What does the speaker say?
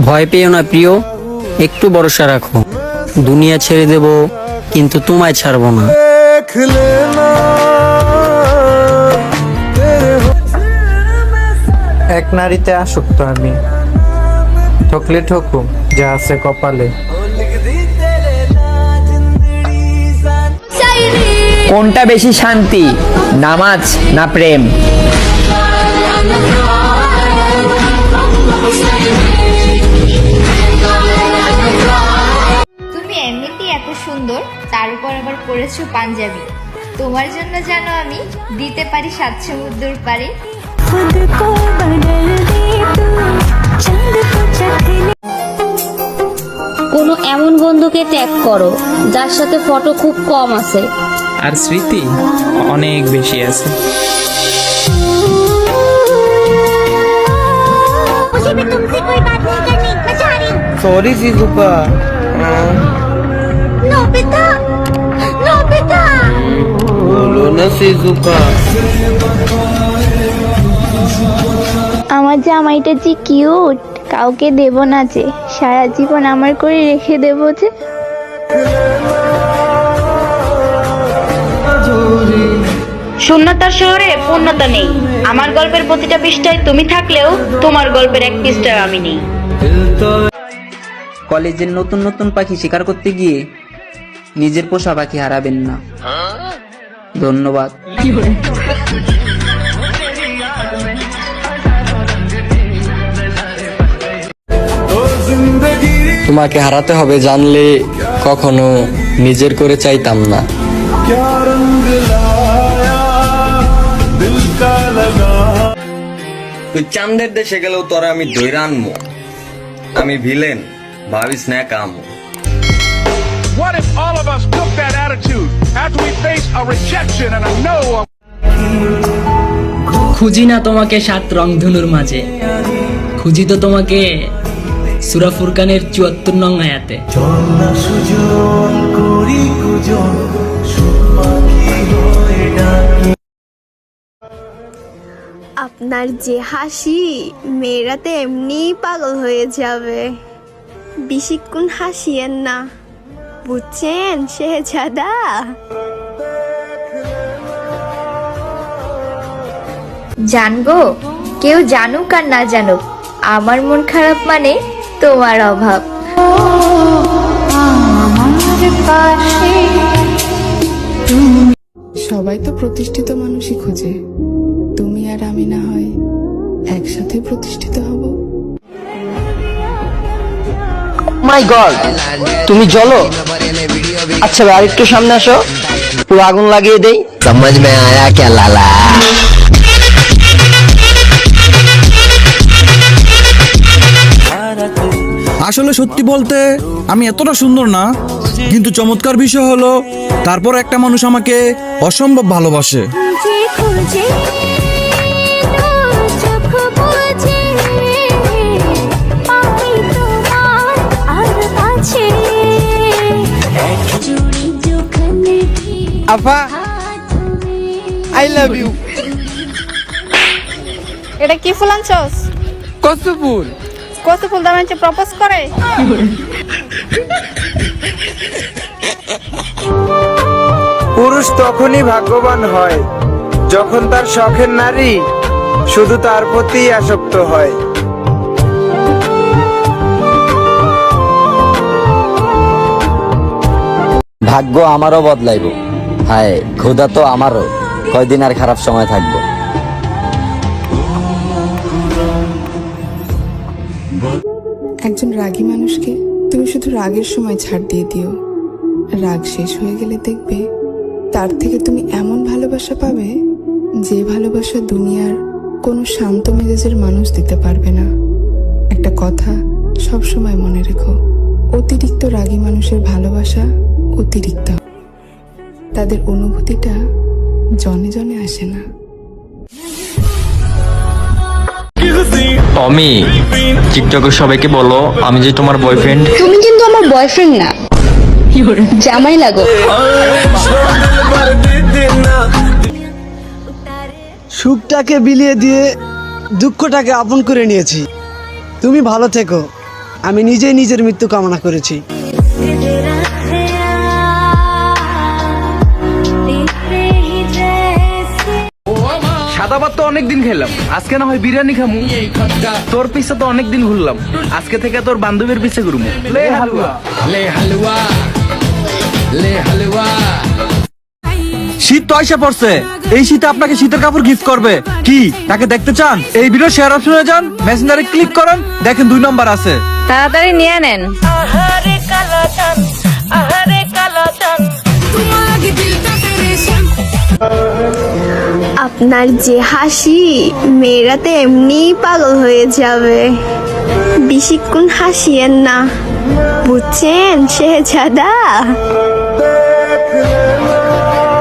ভয় পেও না প্রিয়, একটু ভরসা রাখো। দুনিয়া ছেড়ে দেব কিন্তু তোমায় ছাড়বো না। এক নারীতে আসক্ত আমি, ঠকলে ঠকুম যা আছে কপালে। কোনটা বেশি শান্তি, নামাজ না প্রেম? তুমি এমনিতেই এত সুন্দর, তার উপর আবার পরেছো পাঞ্জাবি। তোমার জন্য যেন আমি দিতে পারি 7 সমুদ্রের পারে। কোনো এমন বন্ধুকে ত্যাগ করো যার সাথে ফটো খুব কম আছে আর স্মৃতি অনেক বেশি আছে। সরি জিজুকা। বলো না জিজুকা। আমার জামাইটা যে কিউট, কাউকে দেব না যে, সারা জীবন আমার করে রেখে দেব যে। শূন্যতার শহরে পূর্ণতা নেই। আমার গল্পের প্রতিটা পৃষ্ঠায় তুমি থাকলেও তোমার গল্পের এক পৃষ্ঠায় আমি নেই। কলেজের নতুন নতুন পাখি শিকার করতে গিয়ে নিজের পোষা পাখি হারাবেন না। ধন্যবাদ। তোমাকে হারাতে হবে জানলে কখনো নিজের করে চাইতাম না। তুই চাঁদের দেশে গেলেও তোরা আমি ধইরা আনমু। আমি ভিলেন, ভাবিস না কাম। What if all of us took that attitude after we face a rejection and a no? খুঁজি না তোমাকে 7 রংধনুর মাঝে, খুঁজি তো তোমাকে সূরা ফুরকানের 74 নং আয়াতে। আপনার যে হাসি, মেয়েরা তো এমনি পাগল হয়ে যাবে। বেশিক্ষণ হাসিয়েন না, বুঝছেন শেহজাদা? জানবো, কেউ জানুক আর না জানুক, আমার মন খারাপ মানে তোমার অভাব। সবাই তো প্রতিষ্ঠিত মানুষই খোঁজে, তুমি আর আমি না হয় একসাথে প্রতিষ্ঠিত হব। মাই গড, তুমি জ্বলো। আচ্ছা ভাই, আরেকটু সামনে আসো, পুরো আগুন লাগিয়ে দেই। সমাজ মে আয়া কে লালা। আসলে সত্যি বলতে আমি এতটা সুন্দর না, কিন্তু চমৎকার বিষয় হলো তারপর একটা মানুষ আমাকে অসম্ভব ভালোবাসে। আফা, আই লাভ ইউ। এটা কি ফুল আনছস? কত ফুল? কত ফুল দাম আনছে প্রপোজ করে? পুরুষ তখনই ভাগ্যবান হয় যখন তার শখের নারী শুধু তার প্রতি আসক্ত হয়। ভাগ্য আমারও বদলাইব, হায় খোদা তো আমারও কয়দিন আর খারাপ সময় থাকবো। একজন রাগী মানুষকে তুমি শুধু রাগের সময় ছাড় দিয়ে দিও, রাগ শেষ হয়ে গেলে দেখবে তার থেকে তুমি এমন ভালোবাসা পাবে যে ভালোবাসা দুনিয়ার কোনো শান্ত মেজাজের মানুষ দিতে পারবে না। একটা কথা সব সময় মনে রেখো, অতিরিক্ত রাগী মানুষের ভালোবাসা অতিরিক্ত, তাদের অনুভূতিটা জনে জনে আসে না। আমি টিকটকে সবাইকে বলো আমি যে তোমার বয়ফ্রেন্ড। তুমি কিন্তু আমার বয়ফ্রেন্ড না, জামাই লাগো। সুখটাকে বিলিয়ে দিয়ে দুঃখটাকে আপন করে নিয়েছি। তুমি ভালো থেকো। আমি নিজেই নিজের মৃত্যু কামনা করেছি। সাদা ভাত তো অনেকদিন খেলাম, আজকে না হয় বিরিয়ানি খামু। তোর পিছে তো অনেকদিন ঘুরলাম, আজকে থেকে তোর বান্ধবীর পিছে ঘুরমু। লে হালুয়া, লে হালুয়া, লে হালুয়া। শীত তো আইসা পড়ছে, এই শীতে আপনাকে শীতের কাপড় গিফট করবে। কি তাকে দেখতে চান? এই ভিডিও শেয়ার অপশনে যান, মেসেঞ্জারে ক্লিক করেন, দেখেন 2 নম্বর আছে। তাড়াতাড়ি নিয়ে নেন। আপনার যে হাসি, মেয়েরা তো এমনিই পাগল হয়ে যাবে। বেশিক্ষণ হাসিয়েন না, বুঝছেন শেহজাদা?